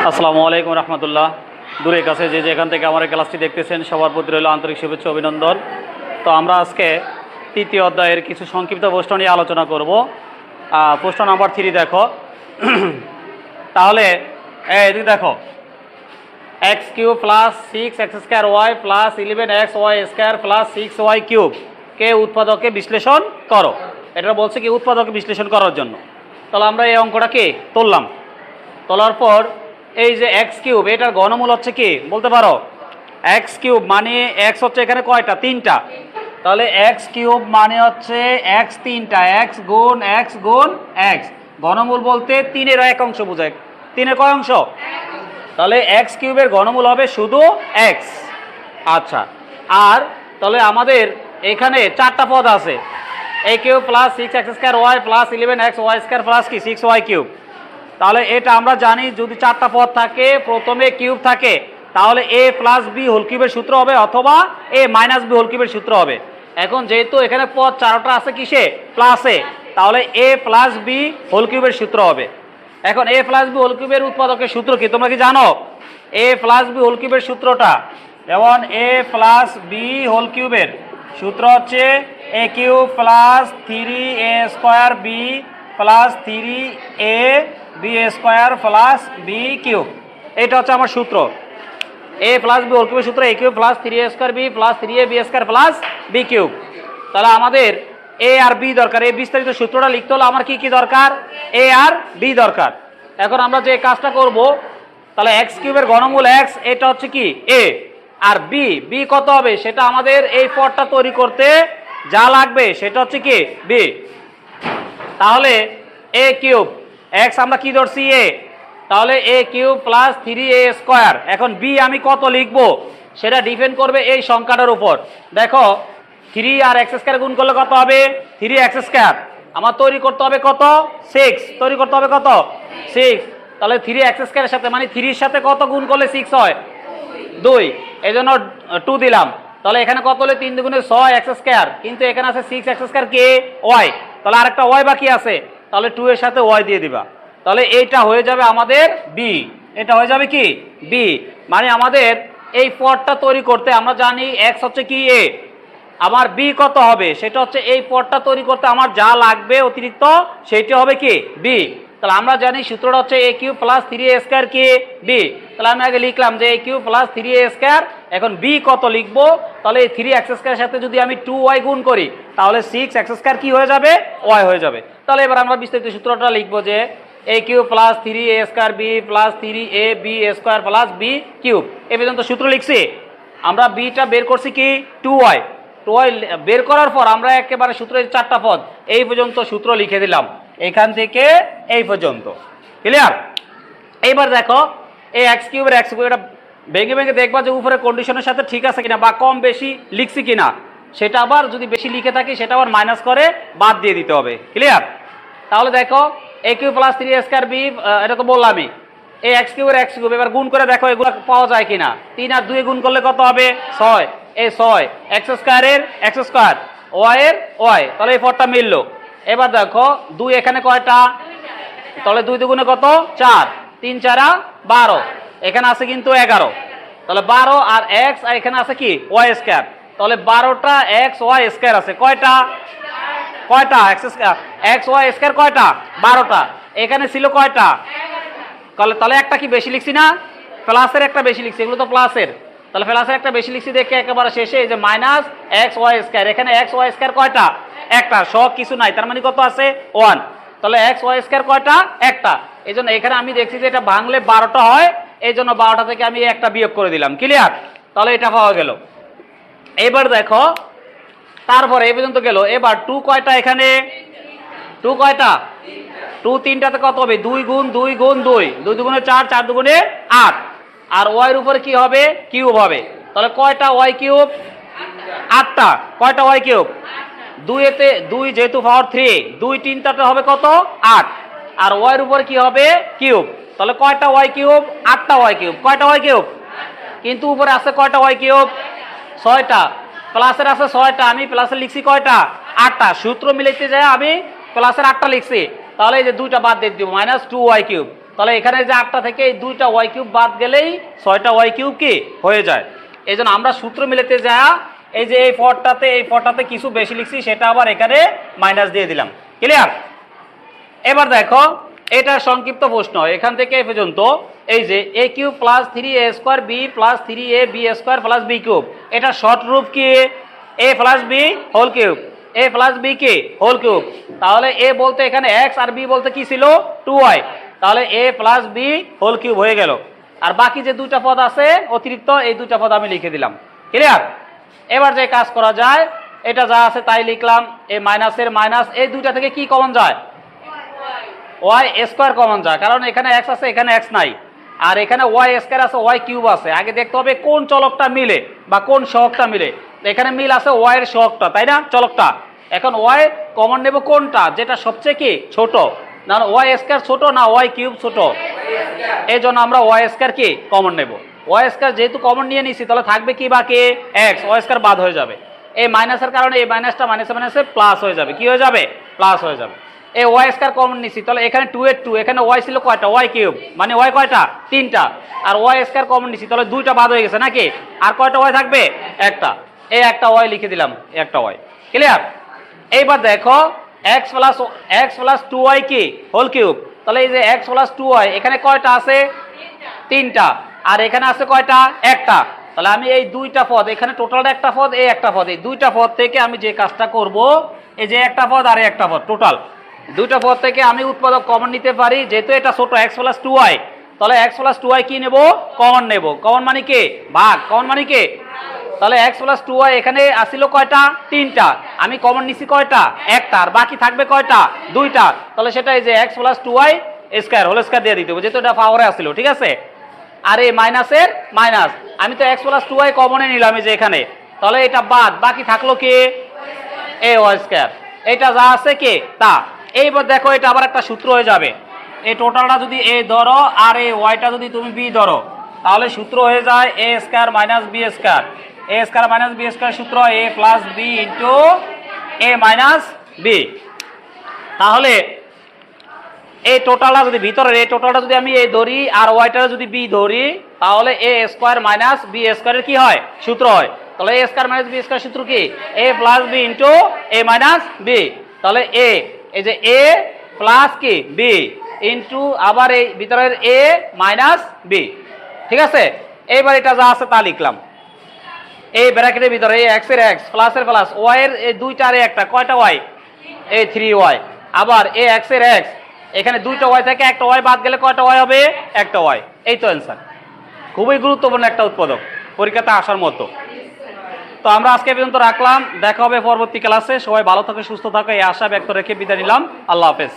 আসসালামু আলাইকুম রহমতুল্লাহ। দূরে কাছে যে যেখান থেকে আমার ক্লাসটি দেখতেছেন সবার প্রতি রইল আন্তরিক শুভেচ্ছা অভিনন্দন। তো আমরা আজকে তৃতীয় অধ্যায়ের কিছু সংক্ষিপ্ত প্রশ্ন নিয়ে আলোচনা করব। প্রশ্ন নাম্বার 3 দেখো। তাহলে এদিকে দেখো, X cube plus 6x square Y plus 11xy square plus 6y cube কে উৎপাদকে বিশ্লেষণ করো। এটা বলছে কি উৎপাদকে বিশ্লেষণ করার জন্য। তাহলে আমরা এই অঙ্কটাকে তুললাম। তোলার পর এই যে এক্স কিউব, এটার ঘনমূল হচ্ছে কি বলতে পারো? এক্স কিউব মানে এক্স হচ্ছে এখানে কয়টা? 3টা। তাহলে এক্স কিউব মানে হচ্ছে এক্স 3টা, এক্স গুণ এক্স। ঘনমূল বলতে 3-এর 1 অংশ বোঝায়। 3-এর কয় অংশ? তাহলে এক্স কিউবের ঘনমূল হবে শুধু এক্স। আচ্ছা, আর তাহলে আমাদের এখানে 4টা পদ আছে, A cube plus 6x square Y plus 11xy square plus কি 6y কিউব। তাহলে এটা আমরা জানি যদি 4টা পদ থাকে, প্রথমে কিউব থাকে, তাহলে a প্লাস বি হোল কিউবের সূত্র হবে অথবা a মাইনাস বি হোল কিউবের সূত্র হবে। এখন যেহেতু এখানে পদ 4টা আছে কিসে? প্লাসে, তাহলে a প্লাস বি হোল কিউবের সূত্র হবে। এখন a প্লাস বি হোল কিউবের উৎপাদকের সূত্র কি তোমরা কি জানো? a প্লাস বি হোল কিউবের সূত্রটা, যেমন a প্লাস বি হোল কিউবের সূত্র হচ্ছে a cube plus 3a square B plus 3a B square plus B cube. এটা হচ্ছে আমার সূত্র। a প্লাস বি হোল কিউবের সূত্র a cube plus 3a square B plus 3a B square plus B cube. তাহলে আমাদের a আর b দরকার। এই বিস্তারিত সূত্রটা লিখতে হলে আমার কি কি দরকার? a আর b দরকার। এখন আমরা যে কাজটা করব, তাহলে এক্স কিউবের ঘনমূল এক্স, এটা হচ্ছে কি a, আর b কত হবে সেটা আমাদের এই পদটা তৈরি করতে যা লাগবে সেটা হচ্ছে কি b। তাহলে a কিউব এক্স আমরা কি ধরছি a, তাহলে a cube plus 3a square. এখন b আমি কত লিখবো সেটা ডিপেন্ড করবে এই সংখ্যাটার উপর। দেখো 3 আর এক্স স্কোয়ার গুণ করলে কত হবে? 3x square. আমার তৈরি করতে হবে কত? 6। তৈরি করতে হবে কত? 6। তাহলে 3x স্কোয়ারের সাথে মানে 3-এর সাথে কত গুণ করলে 6 হয়? 2। এই জন্য 2 দিলাম। তাহলে এখানে কত হলে 3 দুগুণে 6x স্কোয়ার, কিন্তু এখানে আছে 6x স্কোয়ার কে ওয়াই। তাহলে আরেকটা ওয়াই বাকি আছে, তাহলে 2 এর সাথে ওয়াই দিয়ে দিবা। তাহলে এইটা হয়ে যাবে আমাদের বি। এটা হয়ে যাবে কি বি। মানে আমাদের এই পদটা তৈরি করতে আমরা জানি এক্স হচ্ছে কি এ, আমার বি কত হবে সেটা হচ্ছে এই পদটা তৈরি করতে আমার যা লাগবে অতিরিক্ত সেইটা হবে কি বি। তাহলে আমরা জানি সূত্রটা হচ্ছে a cube plus 3a square কি বি। তাহলে আমি আগে লিখলাম যে a cube plus 3a square. এখন বি কত লিখবো? তাহলে এই 3x স্কোয়ারের সাথে যদি আমি 2y গুণ করি তাহলে 6x স্কোয়ার কি হয়ে যাবে? y হয়ে যাবে। তাহলে এবার আমরা বিস্তারিত সূত্রটা লিখবো যে a cube plus 3a square B plus 3a B square plus B cube. এ পর্যন্ত সূত্র লিখছি। আমরা বিটা বের করছি কি 2y বের করার পর আমরা একেবারে সূত্রের 4টা পদ এই পর্যন্ত সূত্র লিখে দিলাম, এখান থেকে এই পর্যন্ত। ক্লিয়ার? এইবার দেখো এই এক্স কিউবের এক্স কিউব এটা ভেঙে ভেঙে দেখবা যে উপরে কন্ডিশনের সাথে ঠিক আছে কিনা বা কম বেশি লিখছি কিনা। সেটা আবার যদি বেশি লিখে থাকি সেটা আবার মাইনাস করে বাদ দিয়ে দিতে হবে। ক্লিয়ার? তাহলে দেখো a cube plus 3a square b, এটা তো বললামই। এই এক্স কিউবের এক্স কিউব এবার গুণ করে দেখো এগুলো পাওয়া যায় কিনা। 3 আর 2 গুণ করলে কত হবে? 6। এই 6 এক্স স্কোয়ারের এক্স স্কোয়ার ওয়াই এর ওয়াই। তাহলে এই পদটা মিললো। এবার দেখো 2 এখানে কয়টা? তাহলে 2 দুগুণে কত? 4। 3 4 12। এখানে আছে কিন্তু 11। তাহলে 12 আর এক্স, আর এখানে আছে কি ওয়াই স্কোয়ার। তাহলে 12টা এক্স ওয়াই স্কোয়ার আছে কয়টা? কয়টা x square x y square কয়টা? 12টা। এখানে ছিল কয়টা? তাহলে একটা কি বেশি লিখছি না? প্লাসের একটা বেশি লিখছি, এগুলো তো প্লাসের। তাহলে প্লাসের একটা বেশি লিখছি দেখে একেবারে শেষে এই যে মাইনাস এক্স ওয়াই স্কোয়ার। এখানে এক্স ওয়াই স্কোয়ার কয়টা? একটা। সব কিছু নাই, তার মানে কত আছে? 1। তাহলে এক্স ওয়াই স্কোয়ার কয়টা? একটা। এই জন্য এখানে আমি দেখছি যে এটা ভাঙলে 12টা হয়, এই জন্য 12টা থেকে আমি একটা বিয়োগ করে দিলাম। ক্লিয়ার? তাহলে এটা পাওয়া গেল। এবার দেখো তারপরে এই পর্যন্ত গেল। এবার 2 কয়টা? এখানে 2 কয়টা? 2 3টাতে কত হবে? 2 গুণ 2 গুণ 2, 2 দুগুণে 4, 4 দুগুণে 8। আর ওয়াই এর উপরে কি হবে? কিউব হবে। তাহলে কয়টা ওয়াই কিউব? 8টা। কয়টা ওয়াই কিউব? 2 এতে 2 যেহেতু পাওয়ার 3, 2 3টাতে হবে কত? 8। আর ওয়াই এর উপরে কি হবে? কিউব। তাহলে কয়টা ওয়াই কিউব? 8টা ওয়াই কিউব। কয়টা ওয়াই কিউব? কিন্তু উপরে আছে কয়টা ওয়াই কিউব? 6টা। প্লাসের আছে 6টা, আমি প্লাসের লিখছি কয়টা? 8টা। সূত্র মিলাইতে যায় আমি প্লাসের 8টা লিখছি। তাহলে এই যে 2টা বাদ দিয়ে দিব, মাইনাস 2y কিউব। তাহলে এখানে যে 8টা থেকে এই 2টা ওয়াই কিউব বাদ গেলেই 6টা ওয়াই কিউব কি হয়ে যায়। এই জন্য আমরা সূত্র মিলাতে যা এই যে এই পদটাতে কিছু বেশি লিখছি, সেটা আবার এখানে মাইনাস দিয়ে দিলাম। ক্লিয়ার? এবার দেখো এটা সংক্ষিপ্ত প্রশ্ন এখান থেকে এ পর্যন্ত, এই যে A cube plus 3a² B plus 3ab² plus B cube, এটা শর্ট রূপ কি A plus B whole cube, A plus B কি হোল কিউব। তাহলে এ বলতে এখানে এক্স আর বি বলতে কি ছিল 2y, তাহলে এ প্লাস বি হোল কিউব হয়ে গেল। আর বাকি যে 2টা পদ আছে অতিরিক্ত, এই 2টা পদ আমি লিখে দিলাম। ক্লিয়ার? এবার যে কাজ করা যায়, এটা যা আছে তাই লিখলাম, এই মাইনাসের মাইনাস, এই 2টা থেকে কি কমন যায় y² কমন যায়, কারণ এখানে x আছে এখানে x নাই, আর এখানে y² আছে y কিউব আছে। আগে দেখতে হবে কোন চলকটা মিলে বা কোন সহগটা মিলে। এখানে মিল আছে y এর সহগটা, তাই না, চলকটা। এখন y কমন নেব কোনটা, যেটা সবচেয়ে কি ছোট, না y² ছোট না y কিউব ছোট, এই জন্য আমরা y² কি কমন নেব। y² যেহেতু কমন নিয়ে নিছি, তাহলে থাকবে কি বাকি x, y² বাদ হয়ে যাবে। এই মাইনাসের কারণে এই মাইনাসটা মাইনাসে মাইনাসে প্লাস হয়ে যাবে, কি হয়ে যাবে প্লাস হয়ে যাবে। এই y² কমন নিছি, তাহলে এখানে 2 এর 2, এখানে y ছিল কয়টা y কিউব, মানে y কয়টা 3টা, আর y² কমন নিছি, তাহলে 2টা বাদ হয়ে গেছে নাকি, আর কয়টা y থাকবে একটা, এই একটা y লিখে দিলাম, একটা y। ক্লিয়ার? এইবার দেখো x প্লাস 2y কি হোল কিউব, তাহলে এই যে x প্লাস 2y এখানে কয়টা আছে 3টা, আর এখানে আছে কয়টা একটা, তাহলে আমি এই 2টা পদ, এখানে টোটালটা একটা পদ, এই একটা পদ, এই 2টা পদ থেকে আমি যে কাজটা করব, এই যে একটা পদ আর একটা পদ, টোটাল 2টা পদ থেকে আমি উৎপাদক কমন নিতে পারি। যেহেতু এটা ছোট x প্লাস 2y, তাহলে x প্লাস 2y কি নেব কমন নেব। কমন মানে কি ভাগ, কমন মানে কি, তাহলে x প্লাস 2y এখানে আসিল কয়টা 3টা, আমি কমন নিছি কয়টা একটা, আর বাকি থাকবে কয়টা 2টা, তাহলে সেটা এই যে x plus 2y square whole square দিয়ে দিতে হবে, যেহেতু এটা পাওয়ারে আসিল। ঠিক আছে? আর এই মাইনাসের মাইনাস, আমি তো x প্লাস 2y কমনে নিলাম এই যে এখানে, তাহলে এটা বাদ, বাকি থাকলো কি a y², এটা যা আছে কি তা। এইবার দেখো এটা আবার একটা সূত্র হয়ে যাবে, এই টোটালটা যদি a ধরো আর এই ওয়াইটা যদি তুমি b ধরো, তাহলে সূত্র হয়ে যায় a² minus b², a² minus b² সূত্র a plus b into a minus b। তাহলে এই টোটালটা যদি ভিতরে, এই টোটালটা যদি আমি a ধরি আর ওয়াইটা যদি b ধরি, তাহলে a² মাইনাস b² কি হয় সূত্র হয়। তাহলে a² মাইনাস b² সূত্র কি a plus b into a minus b। তাহলে এই যে a প্লাস কি b ইন্টু আবার এই ভিতরের a মাইনাস b। ঠিক আছে? এইবার এটা যা আছে তা লিখলাম, এই ব্র্যাকেটের ভিতরে এই x এর x প্লাসের প্লাস y এর এই 2টা আর একটা কয়টা y এই 3y, আবার এই x এর x এখানে 2টা y থেকে একটা y বাদ গেলে কয়টা y হবে একটা y। এই তো অ্যান্সার। খুবই গুরুত্বপূর্ণ একটা উৎপাদক, পরীক্ষাতে আসার মতো। তো আমরা আজকে পর্যন্ত রাখলাম, দেখা হবে পরবর্তী ক্লাসে। সবাই ভালো থাকো, সুস্থ থাকো, এই আশা ব্যক্ত রেখে বিদায় নিলাম। আল্লাহ হাফেজ।